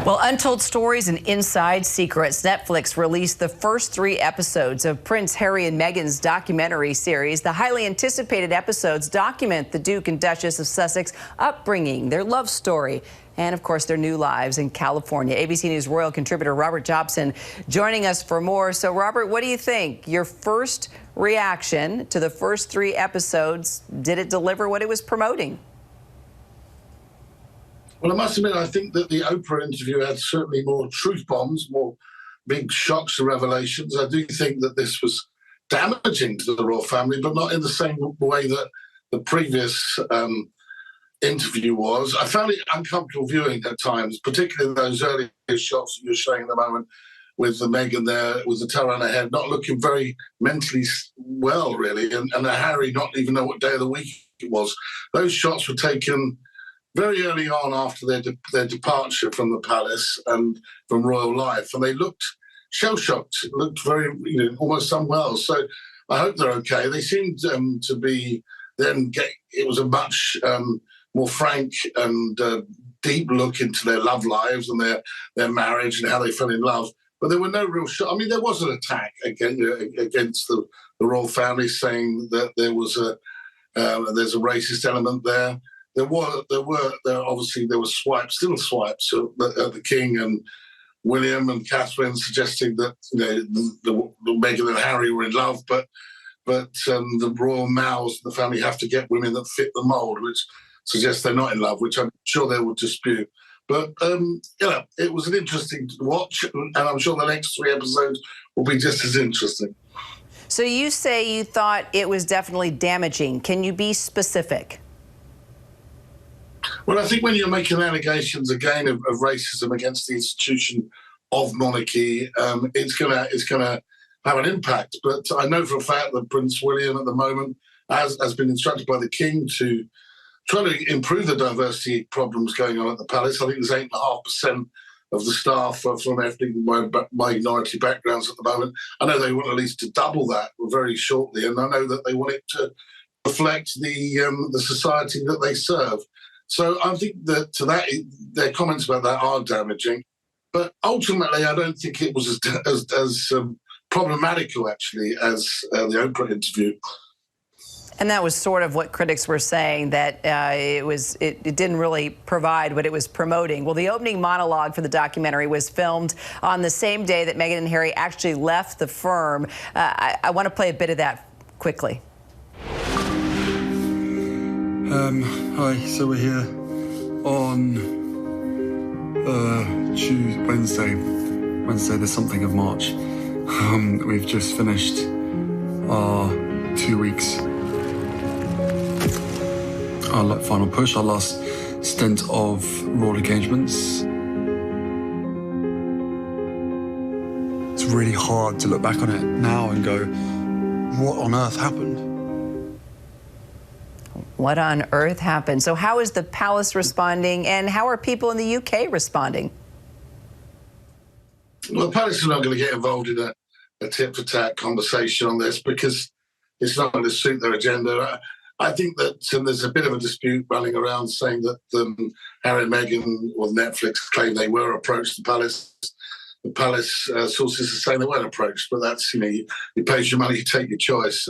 Well, untold stories and inside secrets. Netflix released the first 3 episodes of Prince Harry and Meghan's documentary series. The highly anticipated episodes document the Duke and Duchess of Sussex upbringing, their love story, and of course their new lives in California. ABC News royal contributor Robert Jobson joining us for more. So Robert, what do you think? Your first reaction to the first 3 episodes, did it deliver what it was promoting? Well, I must admit, I think that the Oprah interview had certainly more truth bombs, more big shocks and revelations. I do think that this was damaging to the royal family, but not in the same way that the previous interview was. I found it uncomfortable viewing at times, particularly those early shots that you're showing at the moment with the Meghan there, with the towel on her head, not looking very mentally well, really, and Harry not even know what day of the week it was. Those shots were taken very early on after their departure from the palace and from royal life, and they looked shell-shocked, looked very, almost unwell. So I hope they're okay. They seemed to be it was a much more frank and deep look into their love lives and their marriage and how they fell in love. But there were no real shots. I mean, there was an attack against the royal family, saying that there's a racist element there. There were swipes, still swipes at the King and William and Catherine, suggesting that Meghan and Harry were in love, but the royal mouths, the family have to get women that fit the mould, which suggests they're not in love, which I'm sure they will dispute. But it was an interesting watch, and I'm sure the next 3 episodes will be just as interesting. So you say you thought it was definitely damaging. Can you be specific? Well, I think when you're making allegations again of racism against the institution of monarchy, it's gonna have an impact. But I know for a fact that Prince William at the moment has been instructed by the King to try to improve the diversity problems going on at the palace. I think there's 8.5% of the staff are from ethnic minority backgrounds at the moment. I know they want at least to double that very shortly, and I know that they want it to reflect the society that they serve. So I think that their comments about that are damaging, but ultimately I don't think it was as problematical actually as the Oprah interview. And that was sort of what critics were saying, that it didn't really provide what it was promoting. Well, the opening monologue for the documentary was filmed on the same day that Meghan and Harry actually left the firm. I want to play a bit of that quickly. Hi, so we're here on Wednesday the something of March. We've just finished our 2 weeks, our final push, our last stint of royal engagements. It's really hard to look back on it now and go, what on earth happened? What on earth happened? So how is the palace responding, and how are people in the UK responding? Well, the palace are not going to get involved in a tit-for-tat conversation on this because it's not going to suit their agenda. I think that there's a bit of a dispute running around saying that Harry and Meghan or Netflix claim they were approached. The palace sources are saying they weren't approached, but that's, you pay your money, you take your choice.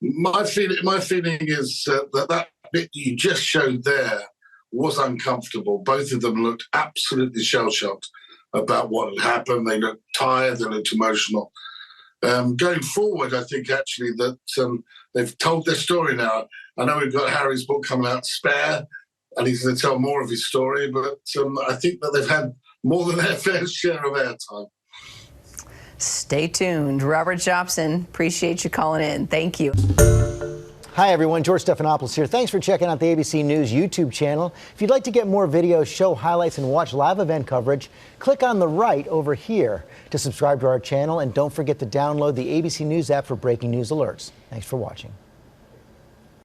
My feeling is that bit you just showed there was uncomfortable. Both of them looked absolutely shell-shocked about what had happened. They looked tired, they looked emotional. Going forward, I think actually that they've told their story now. I know we've got Harry's book coming out, Spare, and he's going to tell more of his story, but I think that they've had more than their fair share of airtime. Stay tuned. Robert Jobson, appreciate you calling in. Thank you. Hi, everyone. George Stephanopoulos here. Thanks for checking out the ABC News YouTube channel. If you'd like to get more videos, show highlights, and watch live event coverage, click on the right over here to subscribe to our channel. And don't forget to download the ABC News app for breaking news alerts. Thanks for watching.